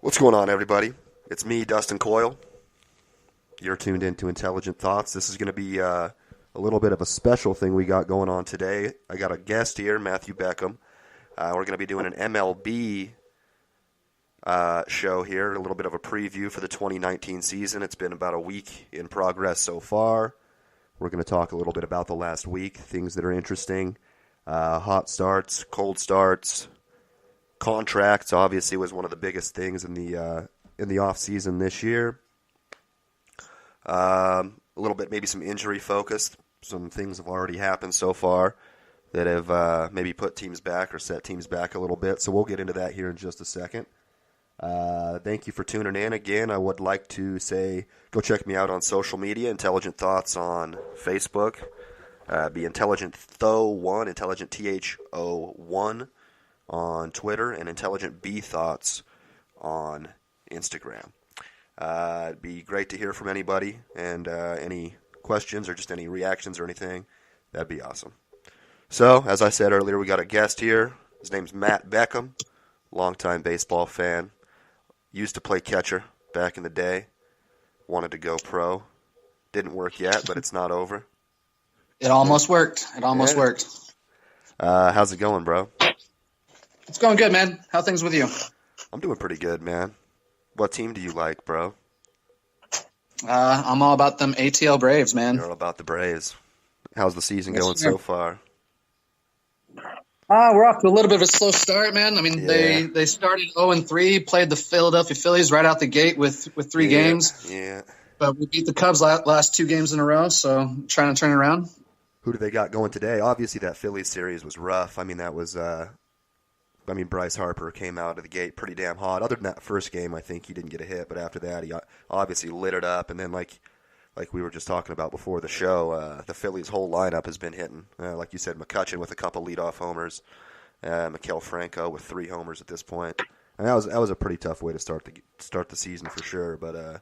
What's going on, everybody? It's me, Dustin Coyle. You're tuned into Intelligent Thoughts. This is going to be a little bit of a special thing we got going on today. I got a guest here, Matthew Beckham. We're going to be doing an MLB show here, a little bit of a preview for the 2019 season. It's been about a week in progress so far. We're going to talk a little bit about the last week, things that are interesting, hot starts, cold starts, contracts. Obviously, was one of the biggest things in the off season this year. A little bit, maybe some injury focused. Some things have already happened so far that have maybe put teams back or set teams back a little bit. So we'll get into that here in just a second. Thank you for tuning in again. I would like to say go check me out on social media. Intelligent Thoughts on Facebook. Be Intelligent Tho1, Intelligent THO1 on Twitter, and Intelligent B Thoughts on Instagram. It'd be great to hear from anybody, and any questions or just any reactions or anything. That'd be awesome. So, as I said earlier, we got a guest here. His name's Matt Beckham, longtime baseball fan. Used to play catcher back in the day. Wanted to go pro. Didn't work yet, but it's not over. It almost worked. Worked. How's it going, bro? It's going good, man. How things with you? I'm doing pretty good, man. What team do you like, bro? I'm all about them ATL Braves, man. You're all about the Braves. How's the season going so far? We're off to a little bit of a slow start, man. I mean, they started 0-3, played the Philadelphia Phillies right out the gate with three games. Yeah. But we beat the Cubs last two games in a row, so trying to turn it around. Who do they got going today? Obviously, that Phillies series was rough. I mean, that was Bryce Harper came out of the gate pretty damn hot. Other than that first game, I think he didn't get a hit, but after that, he obviously lit it up. And then, like we were just talking about before the show, the Phillies' whole lineup has been hitting. Like you said, McCutchen with a couple leadoff homers, Maikel Franco with 3 homers at this point. And that was a pretty tough way to start the season for sure. But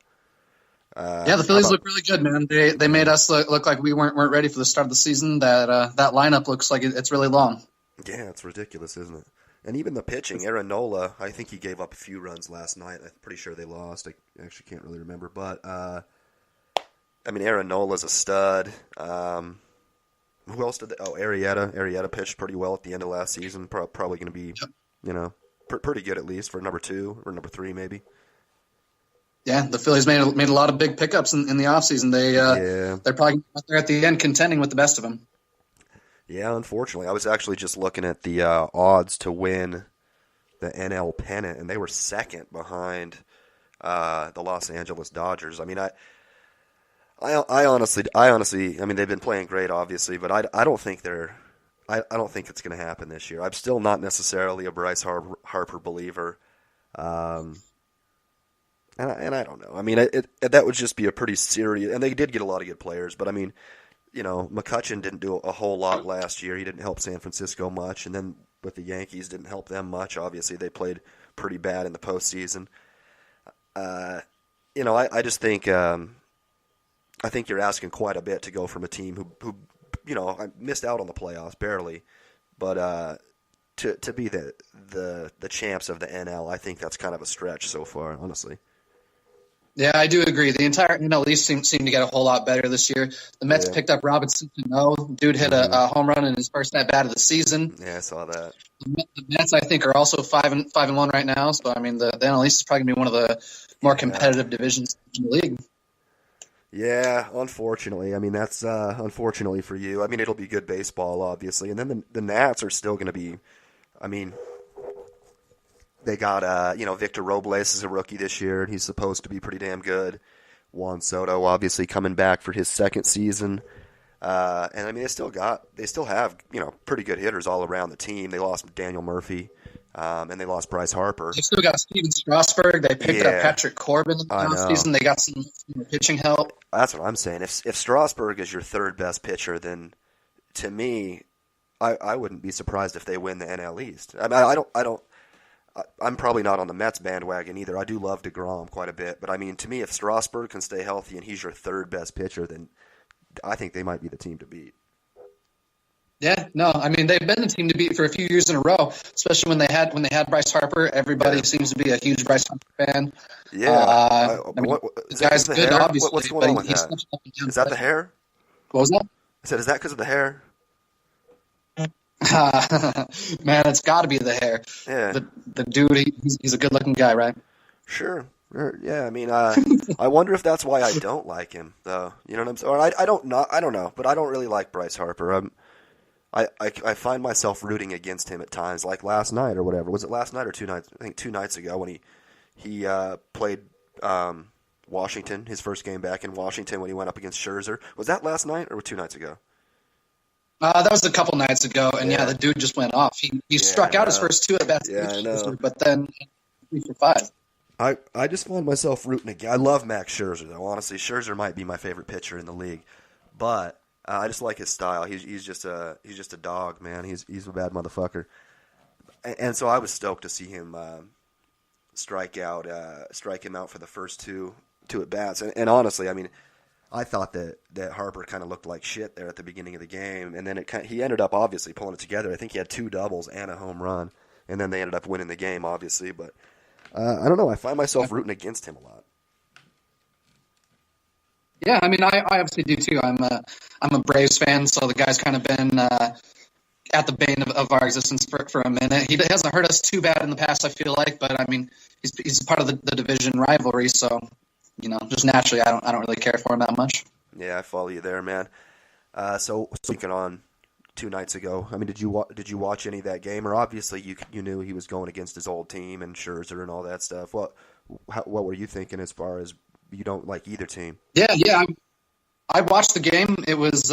the Phillies look really good, man. They made us look like we weren't ready for the start of the season. That lineup looks like it's really long. Yeah, it's ridiculous, isn't it? And even the pitching, Aaron Nola, I think he gave up a few runs last night. I'm pretty sure they lost. I actually can't really remember. But, Aaron Nola's a stud. Who else did they? Oh, Arrieta. Arrieta pitched pretty well at the end of last season. Probably going to be, pretty good at least for number 2 or number 3 maybe. Yeah, the Phillies made a lot of big pickups in the offseason. They're probably out there at the end contending with the best of them. Yeah, unfortunately. I was actually just looking at the odds to win the NL pennant, and they were second behind the Los Angeles Dodgers. I mean, I honestly, they've been playing great, obviously, but I don't think I don't think it's going to happen this year. I'm still not necessarily a Bryce Harper believer, and I don't know. I mean, that would just be a pretty serious, and they did get a lot of good players, but I mean, McCutchen didn't do a whole lot last year. He didn't help San Francisco much, and then with the Yankees, didn't help them much. Obviously, they played pretty bad in the postseason. I just think I think you're asking quite a bit to go from a team who missed out on the playoffs barely, but to be the champs of the NL, I think that's kind of a stretch so far, honestly. Yeah, I do agree. The entire NL East seemed to get a whole lot better this year. The Mets picked up Robinson Cano. Dude hit a home run in his first at-bat of the season. Yeah, I saw that. The Mets, I think, are also 5-1 right now. So, I mean, the NL East is probably going to be one of the more competitive divisions in the league. Yeah, unfortunately. I mean, that's unfortunately for you. I mean, it'll be good baseball, obviously. And then the Nats are still going to be, they got, Victor Robles is a rookie this year, and he's supposed to be pretty damn good. Juan Soto, obviously, coming back for his second season. They still have, pretty good hitters all around the team. They lost Daniel Murphy, and they lost Bryce Harper. They still got Steven Strasburg. They picked up Patrick Corbin in the offseason. They got some pitching help. That's what I'm saying. If Strasburg is your third best pitcher, then to me, I wouldn't be surprised if they win the NL East. I'm probably not on the Mets bandwagon either. I do love DeGrom quite a bit, but I mean, to me, if Strasburg can stay healthy and he's your third best pitcher, then I think they might be the team to beat. Yeah, no, I mean they've been the team to beat for a few years in a row, especially when they had Bryce Harper. Everybody seems to be a huge Bryce Harper fan. Yeah. I mean, Is the that because guy's of the good, hair? What's obviously, going but on with he's that? such a Is that the hair? What was that? I said, is that because of the hair? Man, it's got to be the hair. Yeah. The dude, he's a good looking guy, right? Sure. Yeah, I mean, I wonder if that's why I don't like him, though. You know what I'm saying? Or I don't know, but I don't really like Bryce Harper. I find myself rooting against him at times, like last night or whatever. Was it last night or 2 nights? I think 2 nights ago when he played Washington, his first game back in Washington when he went up against Scherzer. Was that last night or 2 nights ago? That was a couple nights ago, and Yeah. the dude just went off. He Yeah, struck I out his know. first two at bats, Yeah, I know. but then 3 for 5. I just find myself rooting again. I love Max Scherzer, though. Honestly, Scherzer might be my favorite pitcher in the league, but I just like his style. He's just a dog, man. He's a bad motherfucker, and so I was stoked to see him strike him out for the first two at bats. And honestly, I mean, I thought that Harper kind of looked like shit there at the beginning of the game, and then he ended up obviously pulling it together. I think he had 2 doubles and a home run, and then they ended up winning the game, obviously, but. I don't know. I find myself rooting against him a lot. Yeah, I mean, I obviously do too. I'm a Braves fan, so the guy's kind of been at the bane of our existence for a minute. He hasn't hurt us too bad in the past, I feel like, but I mean, he's part of the division rivalry, so just naturally, I don't really care for him that much. Yeah, I follow you there, man. So speaking on 2 nights ago, I mean, did you watch any of that game? Or obviously you knew he was going against his old team and Scherzer and all that stuff. What were you thinking as far as you don't like either team? Yeah. I watched the game. It was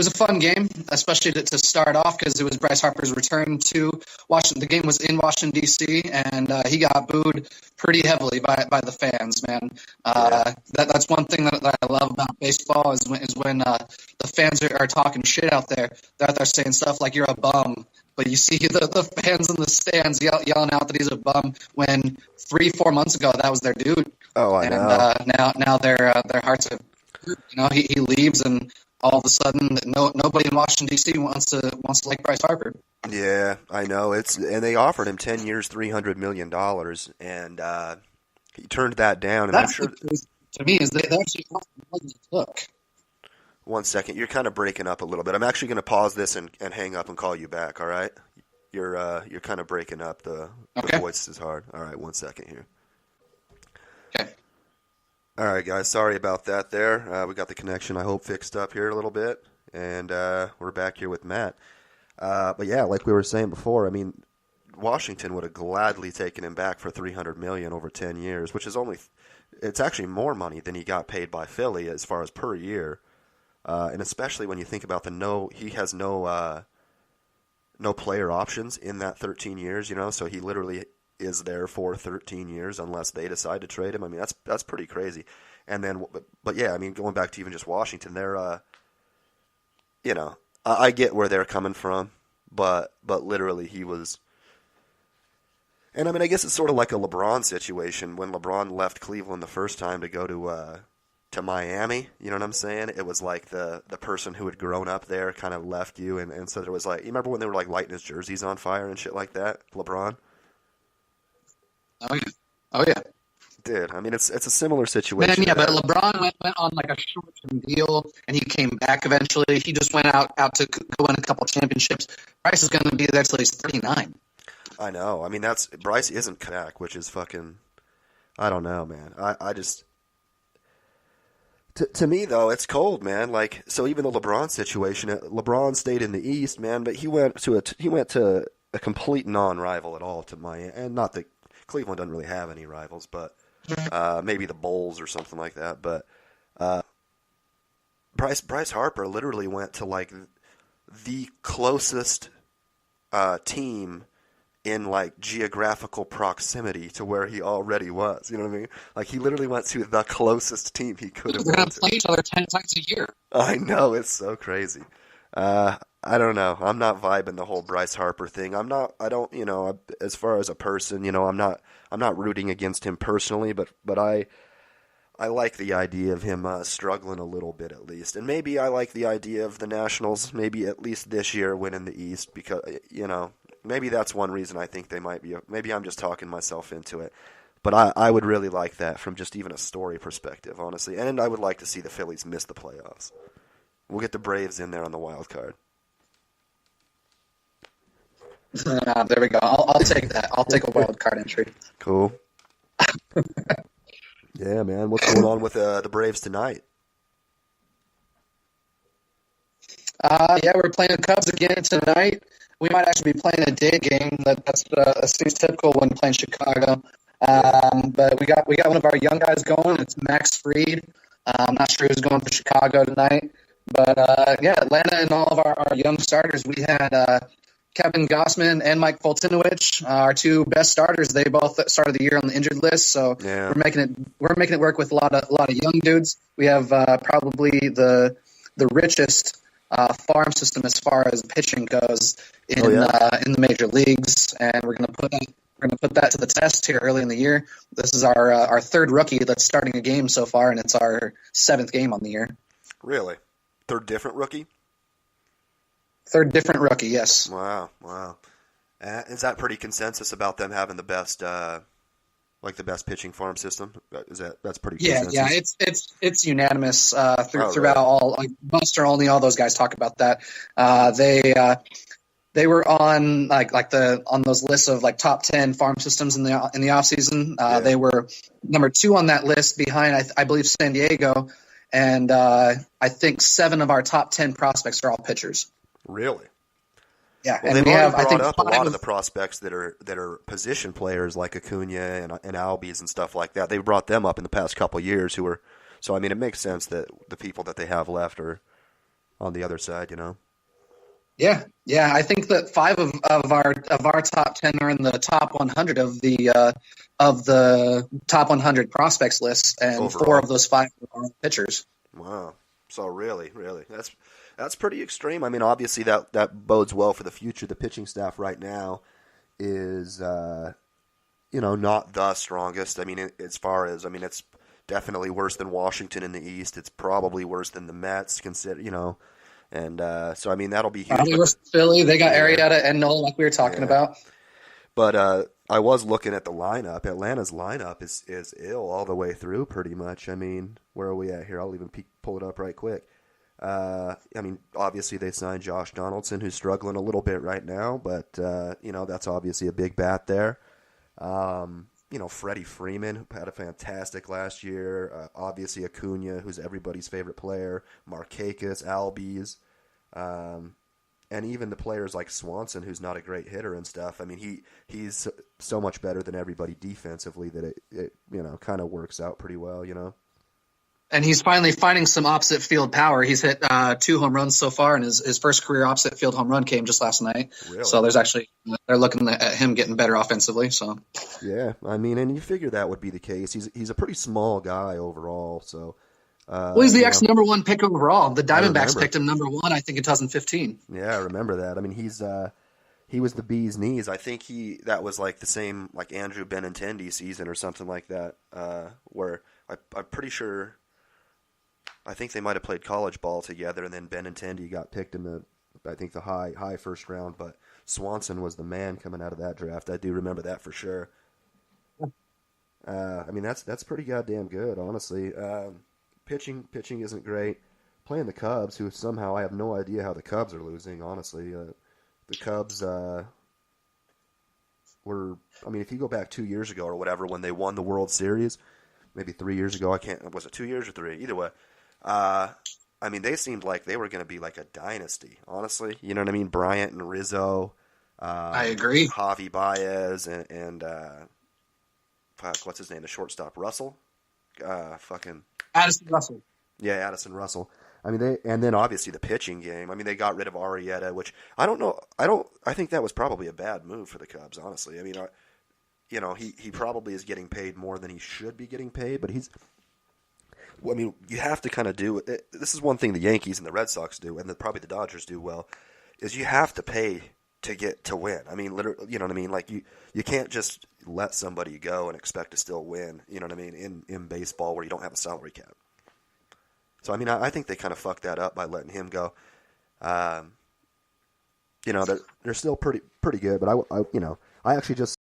a fun game, especially to start off because it was Bryce Harper's return to Washington. The game was in Washington, D.C., and he got booed pretty heavily by the fans, man. That's one thing that I love about baseball is when the fans are talking shit out there. They're out there saying stuff like, you're a bum. But you see the fans in the stands yelling out that he's a bum when 3-4 months ago that was their dude. Oh, I know. And now their hearts are, he leaves and all of a sudden nobody in Washington D.C. wants to like Bryce Harper. Yeah, I know. And they offered him 10 years, $300 million, and he turned that down. And That's I'm sure. to me is they actually offered more than they took. 1 second, you're kind of breaking up a little bit. I'm actually going to pause this and hang up and call you back. All right? You're kind of breaking up. The voice is hard. All right, 1 second here. Okay. All right, guys. Sorry about that there. We got the connection, I hope, fixed up here a little bit. And we're back here with Matt. But yeah, like we were saying before, I mean, Washington would have gladly taken him back for $300 million over 10 years, which is it's actually more money than he got paid by Philly as far as per year. And especially when you think about he has no player options in that 13 years, so he literally is there for 13 years unless they decide to trade him. I mean, that's pretty crazy. And then, but yeah, I mean, going back to even just Washington, they're, I get where they're coming from, but literally he was. And I mean, I guess it's sort of like a LeBron situation when LeBron left Cleveland the first time to go to Miami. You know what I'm saying? It was like the person who had grown up there kind of left you, and so there was like, you remember when they were like lighting his jerseys on fire and shit like that? LeBron. Oh yeah. Dude, I mean, it's a similar situation. Man, yeah, but LeBron went on like a short-term deal, and he came back eventually. He just went out to go win a couple championships. Bryce is going to be there till he's 39. I know. I mean, Bryce isn't back, which is fucking. I don't know, man. I just. To me though, it's cold, man. Like, so even the LeBron situation, LeBron stayed in the East, man, but he went to a complete non-rival at all to Miami, and not that Cleveland doesn't really have any rivals, but maybe the Bulls or something like that. But Bryce Harper literally went to like the closest team in like geographical proximity to where he already was. You know what I mean? Like he literally went to the closest team he could have. They're going to play each other 10 times a year. I know, it's so crazy. I don't know. I'm not vibing the whole Bryce Harper thing. I don't, as far as a person, I'm not rooting against him personally, but I like the idea of him struggling a little bit at least, and maybe I like the idea of the Nationals maybe at least this year winning the East because maybe that's one reason I think they might be. Maybe I'm just talking myself into it, but I would really like that from just even a story perspective, honestly, and I would like to see the Phillies miss the playoffs. We'll get the Braves in there on the wild card. There we go. I'll take that. I'll take a wild card entry. Cool. Yeah, man. What's going on with the Braves tonight? Yeah, we're playing the Cubs again tonight. We might actually be playing a day game. That seems typical when playing Chicago. But we got one of our young guys going. It's Max Fried. I'm not sure who's going for Chicago tonight. But yeah, Atlanta and all of our young starters. We had Kevin Gossman and Mike Foltynewicz, our two best starters. They both started the year on the injured list, so Yeah. we're making it work with a lot of young dudes. We have probably the richest farm system as far as pitching goes in the major leagues, and we're gonna put that to the test here early in the year. This is our third rookie that's starting a game so far, and it's our 7th game on the year. Really? Third different rookie? Third different rookie, yes. Wow. Is that pretty consensus about them having the best, the best pitching farm system? That's pretty consensus? Yeah, it's unanimous throughout Really? all. Like Buster Olney, all those guys talk about that. They were on on those lists of top 10 farm systems in the offseason. Yeah. They were number 2 on that list behind I believe San Diego, and I think 7 of our top 10 prospects are all pitchers. Really? Yeah, Well, and they've we already have brought up a lot of the prospects that are position players like Acuna and Albies and stuff like that. They brought them up in the past couple of years so I mean it makes sense that the people that they have left are on the other side, Yeah. I think that 5 of our top 10 are in the top 100 of the top 100 prospects list, and Overall. 4 of those 5 are pitchers. Wow. So really, that's pretty extreme. I mean, obviously that bodes well for the future. The pitching staff right now is, not the strongest. I mean, it's definitely worse than Washington in the East. It's probably worse than the Mets, and so I mean that'll be huge. Probably worse than Philly. They got Arrieta and Noel, like we were talking about. But I was looking at the lineup. Atlanta's lineup is ill all the way through, pretty much. I mean, where are we at here? I'll even pull it up right quick. I mean, obviously they signed Josh Donaldson, who's struggling a little bit right now, but that's obviously a big bat there. Freddie Freeman had a fantastic last year. Obviously Acuna, who's everybody's favorite player. Markakis, Albies, and even the players like Swanson, who's not a great hitter and stuff. I mean, he's so much better than everybody defensively that it kind of works out pretty well, And he's finally finding some opposite field power. He's hit 2 home runs so far, and his first career opposite field home run came just last night. Really? So they're looking at him getting better offensively. So yeah, I mean, and you figure that would be the case. He's a pretty small guy overall, so. Well, he's the number 1 pick overall. The Diamondbacks picked him number 1, I think, in 2015. Yeah, I remember that. I mean, he was the bee's knees. I think that was like the same like Andrew Benintendi season or something like that, where I'm pretty sure. I think they might have played college ball together, and then Benintendi got picked in the high first round. But Swanson was the man coming out of that draft. I do remember that for sure. I mean, that's pretty goddamn good, honestly. Pitching isn't great. Playing the Cubs, who somehow I have no idea how the Cubs are losing, honestly. The Cubs if you go back 2 years ago or whatever, when they won the World Series, maybe 3 years ago, was it 2 years or 3? Either way. I mean, they seemed like they were going to be like a dynasty, honestly. You know what I mean? Bryant and Rizzo. I agree. Javi Baez and what's his name? The shortstop, Russell? Addison Russell. Yeah, Addison Russell. I mean, and then obviously the pitching game. I mean, they got rid of Arrieta, which I don't know. I think that was probably a bad move for the Cubs, honestly. I mean, he probably is getting paid more than he should be getting paid, but you have to kind of do it. This is one thing the Yankees and the Red Sox do, and probably the Dodgers do well, is you have to pay to get to win. I mean, literally, you know what I mean? Like you can't just let somebody go and expect to still win. You know what I mean? In baseball, where you don't have a salary cap. So I mean, I think they kind of fucked that up by letting him go. You know, they're still pretty good, but I actually just